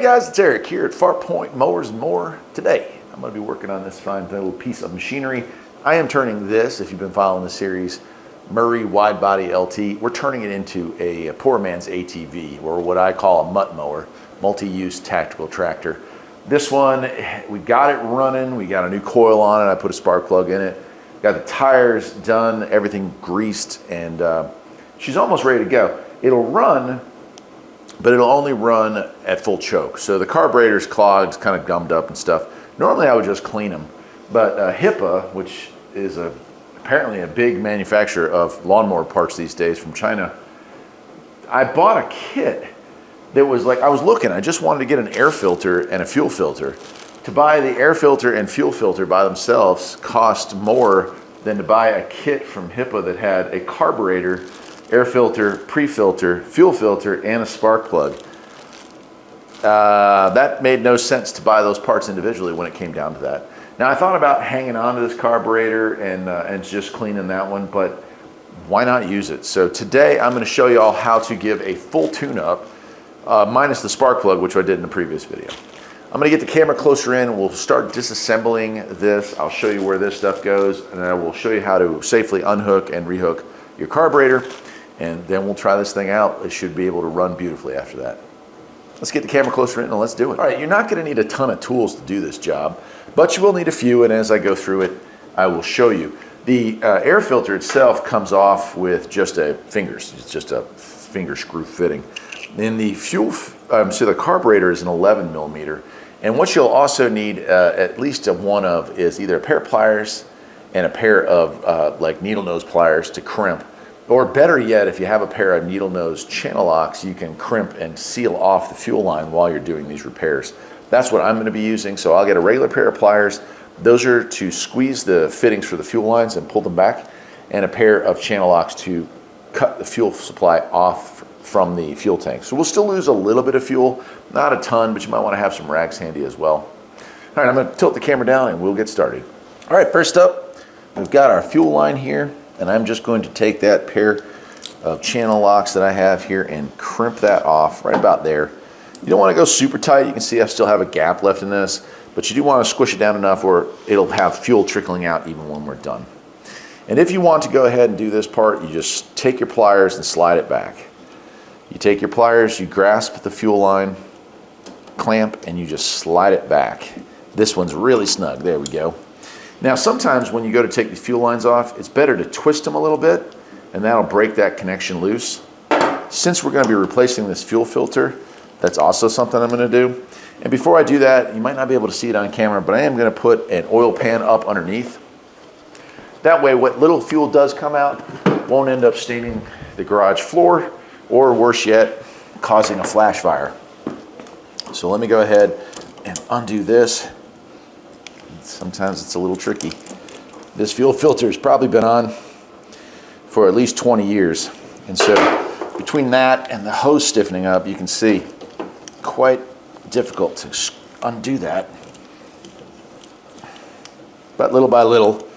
guys, it's Eric here at Farpoint Mowers and Mower. Today, I'm going to be working on this fine little piece of machinery. I am turning this, if you've been following the series, Murray Wide Body LT, we're turning it into a poor man's ATV, or what I call a mutt mower, multi-use tactical tractor. This one, we got it running, we got a new coil on it, I put a spark plug in it, got the tires done, everything greased, and she's almost ready to go. It'll run, but it'll only run at full choke. So the carburetor's clogged, kind of gummed up and stuff. Normally I would just clean them, but HIPA, which is apparently a big manufacturer of lawnmower parts these days from China, I bought a kit that was like, I was looking, I just wanted to get an air filter and a fuel filter. To buy the air filter and fuel filter by themselves cost more than to buy a kit from HIPA that had a carburetor, air filter, pre-filter, fuel filter, and a spark plug. That made no sense to buy those parts individually when it came down to that. Now I thought about hanging on to this carburetor and just cleaning that one, but why not use it? So today I'm going to show you all how to give a full tune-up, minus the spark plug, which I did in the previous video. I'm going to get the camera closer in, we'll start disassembling this, I'll show you where this stuff goes, and I will show you how to safely unhook and rehook your carburetor. And then we'll try this thing out. It should be able to run beautifully after that. Let's get the camera closer in and let's do it. All right, you're not going to need a ton of tools to do this job, but you will need a few, and as I go through it, I will show you. The air filter itself comes off with just fingers. It's just a finger screw fitting. And the fuel, so the carburetor is an 11 millimeter, and what you'll also need at least one of is either a pair of pliers and a pair of like needle nose pliers to crimp. Or better yet, if you have a pair of needle nose channel locks, you can crimp and seal off the fuel line while you're doing these repairs. That's what I'm going to be using. So I'll get a regular pair of pliers. Those are to squeeze the fittings for the fuel lines and pull them back, and a pair of channel locks to cut the fuel supply off from the fuel tank. So we'll still lose a little bit of fuel, not a ton, but you might want to have some rags handy as well. All right, I'm going to tilt the camera down and we'll get started. All right, first up, we've got our fuel line here. And I'm just going to take that pair of channel locks that I have here and crimp that off right about there. You don't want to go super tight. You can see I still have a gap left in this, but you do want to squish it down enough where it'll have fuel trickling out even when we're done. And if you want to go ahead and do this part, you just take your pliers and slide it back. You take your pliers, you grasp the fuel line clamp, and you just slide it back. This one's really snug. There we go. Now sometimes when you go to take the fuel lines off, it's better to twist them a little bit, and that'll break that connection loose. Since we're going to be replacing this fuel filter, that's also something I'm going to do. And before I do that, you might not be able to see it on camera, but I am going to put an oil pan up underneath. That way what little fuel does come out won't end up staining the garage floor, or worse yet, causing a flash fire. So let me go ahead and undo this. Sometimes it's a little tricky. This fuel filter has probably been on for at least 20 years. And so between that and the hose stiffening up, you can see quite difficult to undo that. But little by little,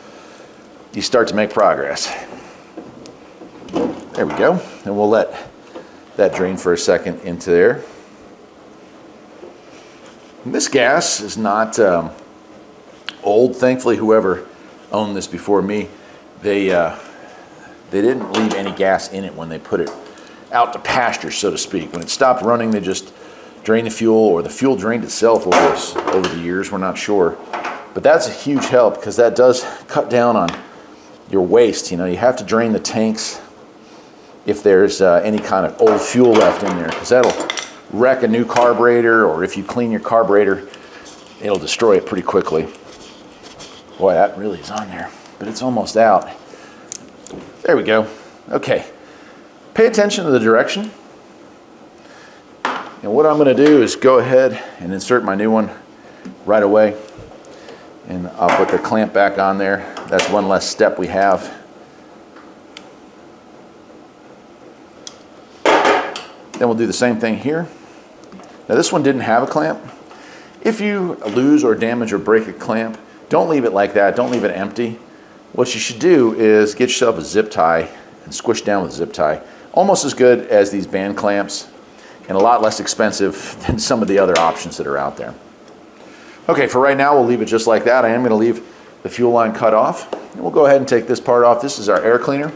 you start to make progress. There we go. And we'll let that drain for a second into there. And this gas is not old. Thankfully, whoever owned this before me, they didn't leave any gas in it when they put it out to pasture, so to speak. When it stopped running, they just drained the fuel, or the fuel drained itself over the years. We're not sure, but that's a huge help because that does cut down on your waste. You know, you have to drain the tanks if there's any kind of old fuel left in there, because that'll wreck a new carburetor, or if you clean your carburetor, it'll destroy it pretty quickly. Boy, that really is on there, but it's almost out. There we go. Okay, pay attention to the direction. And what I'm going to do is go ahead and insert my new one right away. And I'll put the clamp back on there. That's one less step we have. Then we'll do the same thing here. Now this one didn't have a clamp. If you lose or damage or break a clamp, don't leave it like that. Don't leave it empty. What you should do is get yourself a zip tie and squish down with a zip tie. Almost as good as these band clamps. and a lot less expensive than some of the other options that are out there. Okay, for right now, we'll leave it just like that. I am going to leave the fuel line cut off, and we'll go ahead and take this part off. This is our air cleaner.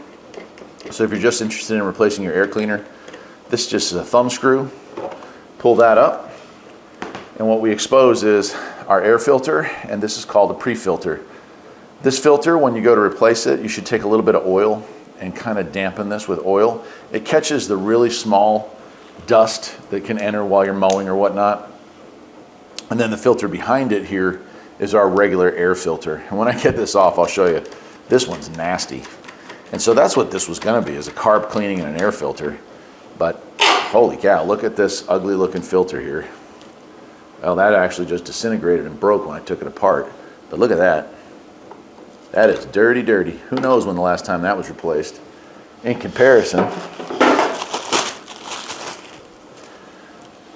So if you're just interested in replacing your air cleaner, this just is a thumb screw. Pull that up, and what we expose is our air filter, and this is called a pre-filter. This filter, when you go to replace it, you should take a little bit of oil and kind of dampen this with oil. It catches the really small dust that can enter while you're mowing or whatnot. And then the filter behind it here is our regular air filter. And when I get this off, I'll show you. This one's nasty. And so that's what this was going to be, is a carb cleaning and an air filter. But holy cow, look at this ugly looking filter here. Well, that actually just disintegrated and broke when I took it apart. But look at that. That is dirty, dirty. Who knows when the last time that was replaced? In comparison,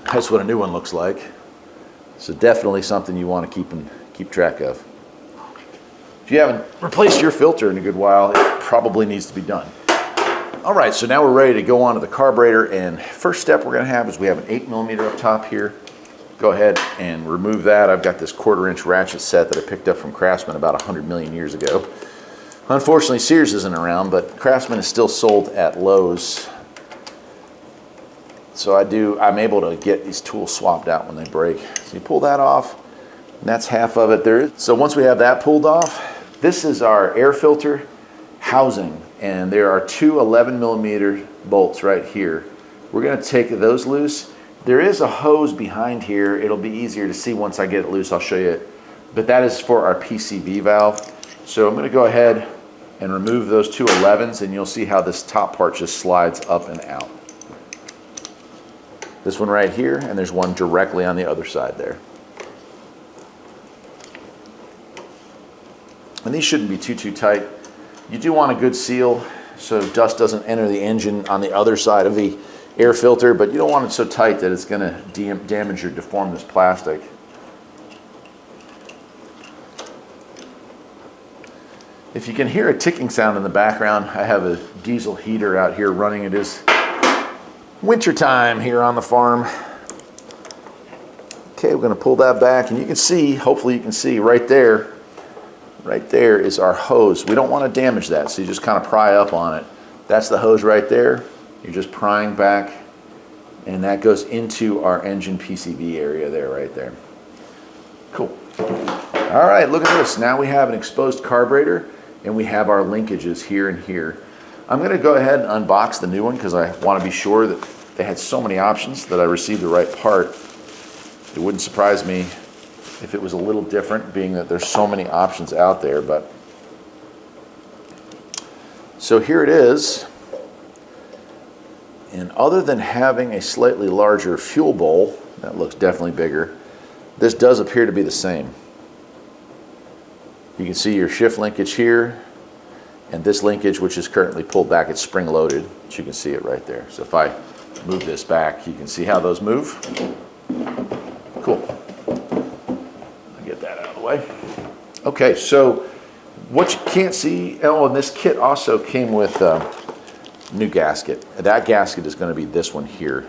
that's what a new one looks like. So definitely something you want to keep track of. If you haven't replaced your filter in a good while, it probably needs to be done. All right, so now we're ready to go on to the carburetor, and first step we're going to have is we have an 8mm up top here. Go ahead and remove that. I've got this 1/4-inch ratchet set that I picked up from Craftsman about 100 million years ago. Unfortunately, Sears isn't around, but Craftsman is still sold at Lowe's. So I'm able to get these tools swapped out when they break. So you pull that off, and that's half of it. So once we have that pulled off, this is our air filter housing, and there are two 11mm bolts right here. We're going to take those loose. There is a hose behind here. It'll be easier to see once I get it loose. I'll show you it. But that is for our PCV valve. So I'm going to go ahead and remove those two 11s, and you'll see how this top part just slides up and out. This one right here, and there's one directly on the other side there. And these shouldn't be too tight. You do want a good seal so dust doesn't enter the engine on the other side of the air filter, but you don't want it so tight that it's going to damage or deform this plastic. If you can hear a ticking sound in the background, I have a diesel heater out here running. It is winter time here on the farm. Okay, we're going to pull that back, and you can see, hopefully you can see right there is our hose. We don't want to damage that, so you just kind of pry up on it. That's the hose right there. You're just prying back, and that goes into our engine PCV area there, right there. Cool. All right, look at this. Now we have an exposed carburetor, and we have our linkages here and here. I'm going to go ahead and unbox the new one because I want to be sure that they had so many options that I received the right part. It wouldn't surprise me if it was a little different, being that there's so many options out there. But so here it is. And other than having a slightly larger fuel bowl, that looks definitely bigger, this does appear to be the same. You can see your shift linkage here, and this linkage, which is currently pulled back, it's spring loaded, so you can see it right there. So if I move this back, you can see how those move. Cool. I'll get that out of the way. Okay, so what you can't see, oh, and this kit also came with new gasket. That gasket is going to be this one here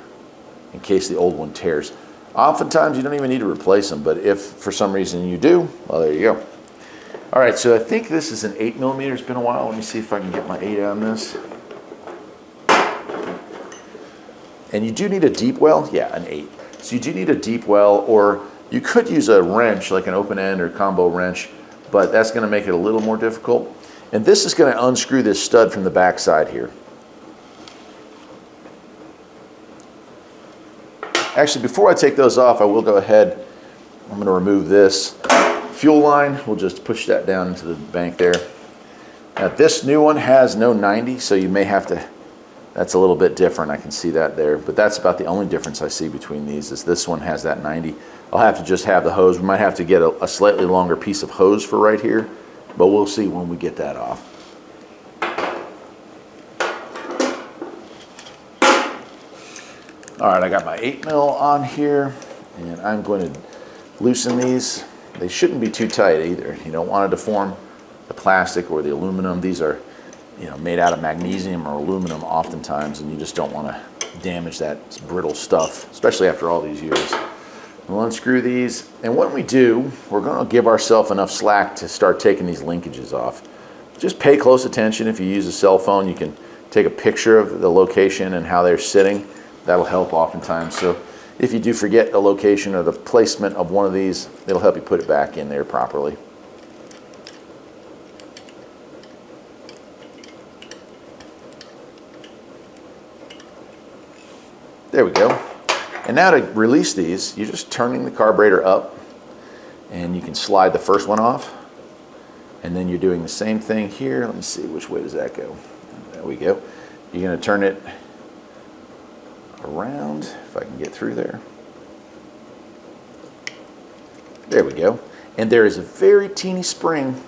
in case the old one tears. Oftentimes you don't even need to replace them, but if for some reason you do, well, there you go. All right, so I think this is an 8mm. It's been a while. Let me see if I can get my 8 on this. And you do need a deep well. Yeah, an 8. So you do need a deep well, or you could use a wrench, like an open end or combo wrench, but that's going to make it a little more difficult. And this is going to unscrew this stud from the back side here. Actually, before I take those off, I will go ahead. I'm going to remove this fuel line. We'll just push that down into the bank there. Now, this new one has no 90, so you may have to, that's a little bit different. I can see that there, but that's about the only difference I see between these is this one has that 90. I'll have to just have the hose. We might have to get a slightly longer piece of hose for right here, but we'll see when we get that off. All right, I got my 8mm on here, and I'm going to loosen these. They shouldn't be too tight either. You don't want to deform the plastic or the aluminum. These are, made out of magnesium or aluminum oftentimes, and you just don't want to damage that brittle stuff, especially after all these years. We'll unscrew these, and when we do, we're going to give ourselves enough slack to start taking these linkages off. Just pay close attention. If you use a cell phone, you can take a picture of the location and how they're sitting. That'll help oftentimes. So if you do forget the location or the placement of one of these, it'll help you put it back in there properly. There we go. And now to release these, you're just turning the carburetor up, and you can slide the first one off. And then you're doing the same thing here. Let me see, which way does that go? There we go. You're going to turn it around, if I can get through there. There we go. And there is a very teeny spring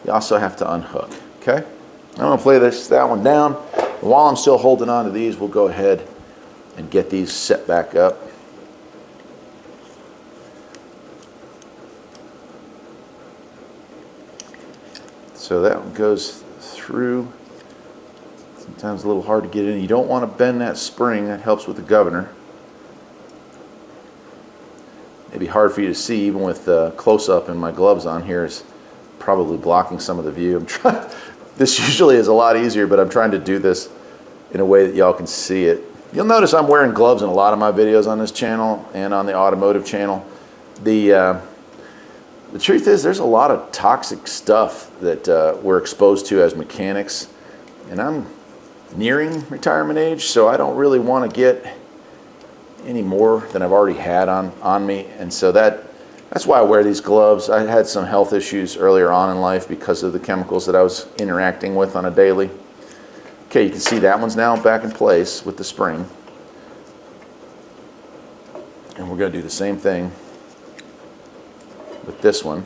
you also have to unhook, okay? I'm going to play that one down. And while I'm still holding on to these, we'll go ahead and get these set back up. So that one goes through. Sometimes a little hard to get in. You don't want to bend that spring. That helps with the governor. Maybe hard for you to see even with close-up and my gloves on here is probably blocking some of the view. This usually is a lot easier, but I'm trying to do this in a way that y'all can see it. You'll notice I'm wearing gloves in a lot of my videos on this channel and on the automotive channel. The truth is there's a lot of toxic stuff that we're exposed to as mechanics, and I'm nearing retirement age, so I don't really want to get any more than I've already had on me, and so that's why I wear these gloves. I had some health issues earlier on in life because of the chemicals that I was interacting with on a daily. Okay, you can see that one's now back in place with the spring. And we're going to do the same thing with this one.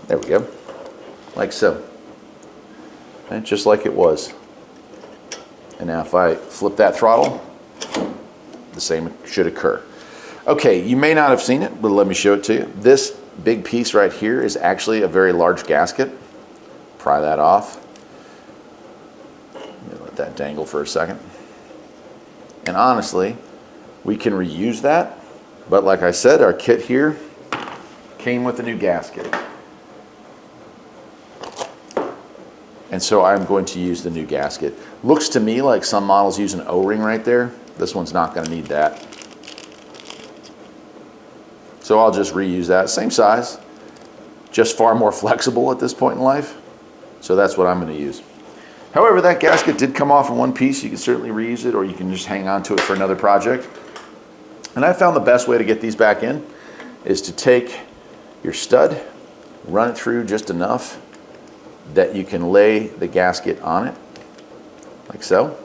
There we go. Like so. And just like it was. And now if I flip that throttle, the same should occur. Okay, you may not have seen it, but let me show it to you. This big piece right here is actually a very large gasket. Pry that off. Let that dangle for a second. And honestly, we can reuse that, but like I said, our kit here came with a new gasket. And so I'm going to use the new gasket. Looks to me like some models use an O-ring right there. This one's not going to need that. So I'll just reuse that. Same size, just far more flexible at this point in life. So that's what I'm going to use. However, that gasket did come off in one piece. You can certainly reuse it, or you can just hang on to it for another project. And I found the best way to get these back in is to take your stud, run it through just enough that you can lay the gasket on it, like so.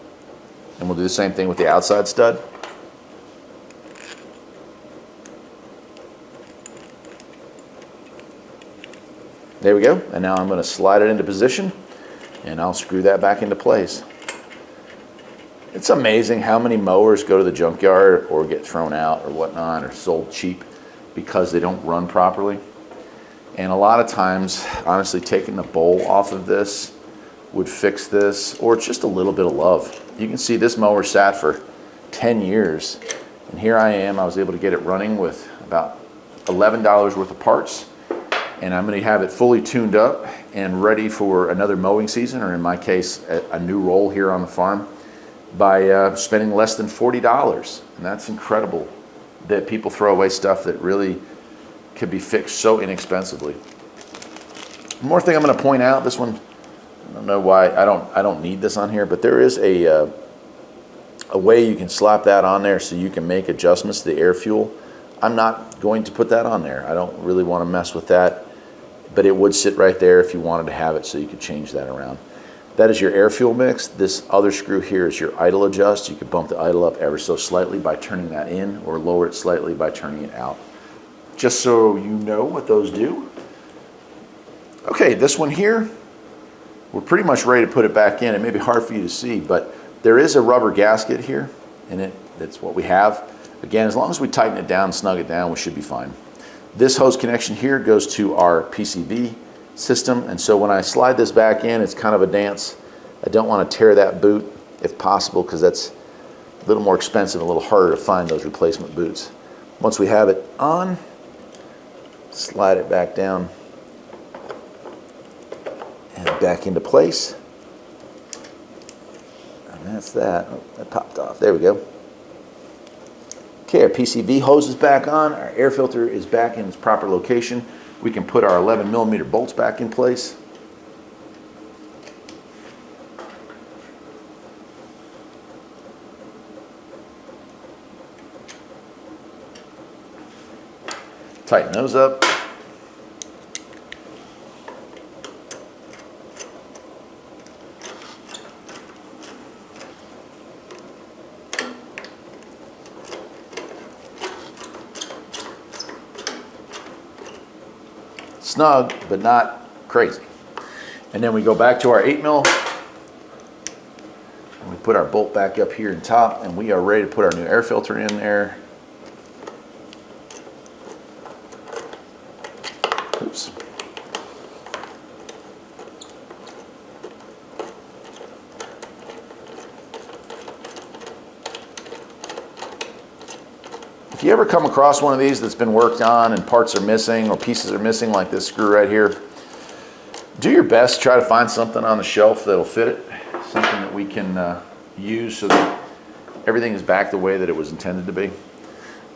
And we'll do the same thing with the outside stud. There we go. And now I'm going to slide it into position, and I'll screw that back into place. It's amazing how many mowers go to the junkyard or get thrown out or whatnot or sold cheap because they don't run properly. And a lot of times, honestly, taking the bowl off of this would fix this, or just a little bit of love. You can see this mower sat for 10 years, and here I am. I was able to get it running with about $11 worth of parts, and I'm going to have it fully tuned up and ready for another mowing season, or in my case, a new roll here on the farm, by spending less than $40. And that's incredible that people throw away stuff that really could be fixed so inexpensively. One more thing I'm going to point out, this one, I don't know why I don't need this on here, but there is a way you can slap that on there so you can make adjustments to the air fuel. I'm not going to put that on there. I don't really want to mess with that, but it would sit right there if you wanted to have it so you could change that around. That is your air fuel mix. This other screw here is your idle adjust. You can bump the idle up ever so slightly by turning that in, or lower it slightly by turning it out. Just so you know what those do. Okay, this one here, we're pretty much ready to put it back in. It may be hard for you to see, but there is a rubber gasket here, and that's what we have. Again, as long as we tighten it down, snug it down, we should be fine. This hose connection here goes to our PCV system, and so when I slide this back in, it's kind of a dance I don't want to tear that boot if possible, because that's a little more expensive, a little harder to find those replacement boots. Once we have it on, slide it back down and back into place. And that's that. Oh, that popped off. There we go. Okay, our PCV hose is back on. Our air filter is back in its proper location. We can put our 11mm bolts back in place. Tighten those up. Snug, but not crazy. And then we go back to our 8mm. And we put our bolt back up here in top, and we are ready to put our new air filter in there. Oops. If you ever come across one of these that's been worked on and parts are missing or pieces are missing, like this screw right here, do your best to try to find something on the shelf that'll fit it, something that we can use so that everything is back the way that it was intended to be.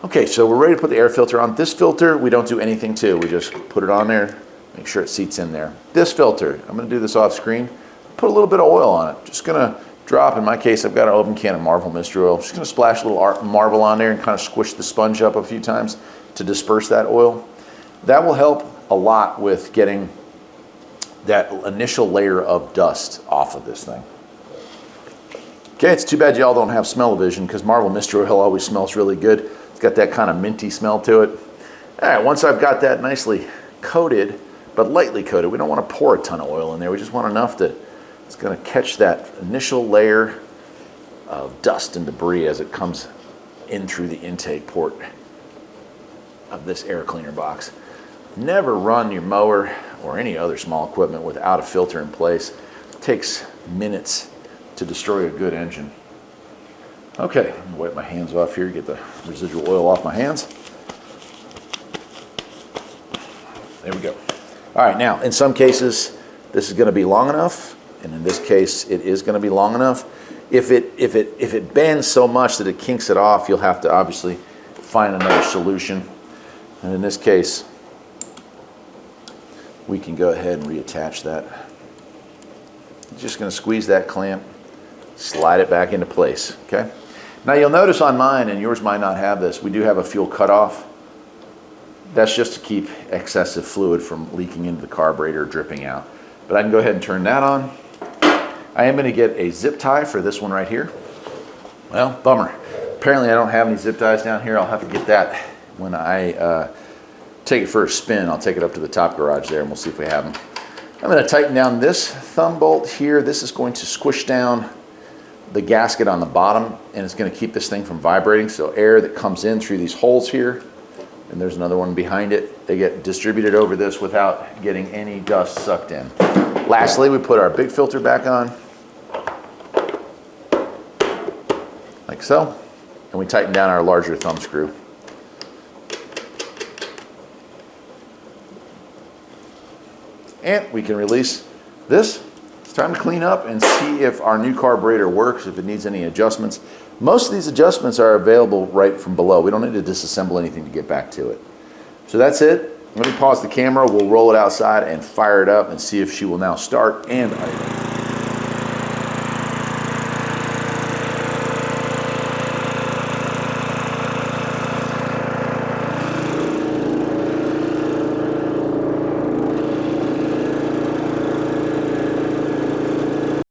Okay, so we're ready to put the air filter on. This filter, we don't do anything to. We just put it on there, make sure it seats in there. This filter, I'm gonna do this off screen, put a little bit of oil on it. Just gonna drop, in my case, I've got an open can of Marvel Mystery Oil. Just gonna splash a little Marvel on there and kind of squish the sponge up a few times to disperse that oil. That will help a lot with getting that initial layer of dust off of this thing. Okay, it's too bad y'all don't have smell-o-vision, because Marvel Mystery Oil always smells really good. It's got that kind of minty smell to it. All right, once I've got that nicely coated, but lightly coated, we don't want to pour a ton of oil in there. We just want enough that it's going to catch that initial layer of dust and debris as it comes in through the intake port of this air cleaner box. Never run your mower or any other small equipment without a filter in place. It takes minutes to destroy a good engine. Okay, let me wipe my hands off here, get the residual oil off my hands. There we go. All right, now in some cases this is going to be long enough, and in this case it is going to be long enough. If it bends so much that it kinks it off, you'll have to obviously find another solution. And in this case, we can go ahead and reattach that. Just going to squeeze that clamp, slide it back into place. Okay. Now you'll notice on mine, and yours might not have this, we do have a fuel cutoff. That's just to keep excessive fluid from leaking into the carburetor or dripping out. But I can go ahead and turn that on. I am going to get a zip tie for this one right here. Well, bummer. Apparently I don't have any zip ties down here. I'll have to get that when I take it for a spin. I'll take it up to the top garage there and we'll see if we have them. I'm going to tighten down this thumb bolt here. This is going to squish down the gasket on the bottom, and it's going to keep this thing from vibrating. So air that comes in through these holes here, and there's another one behind it, they get distributed over this without getting any dust sucked in. Lastly, we put our big filter back on, like so, and we tighten down our larger thumb screw. And we can release this. It's time to clean up and see if our new carburetor works, if it needs any adjustments. Most of these adjustments are available right from below. We don't need to disassemble anything to get back to it. So that's it. Let me pause the camera. We'll roll it outside and fire it up and see if she will now start and idle.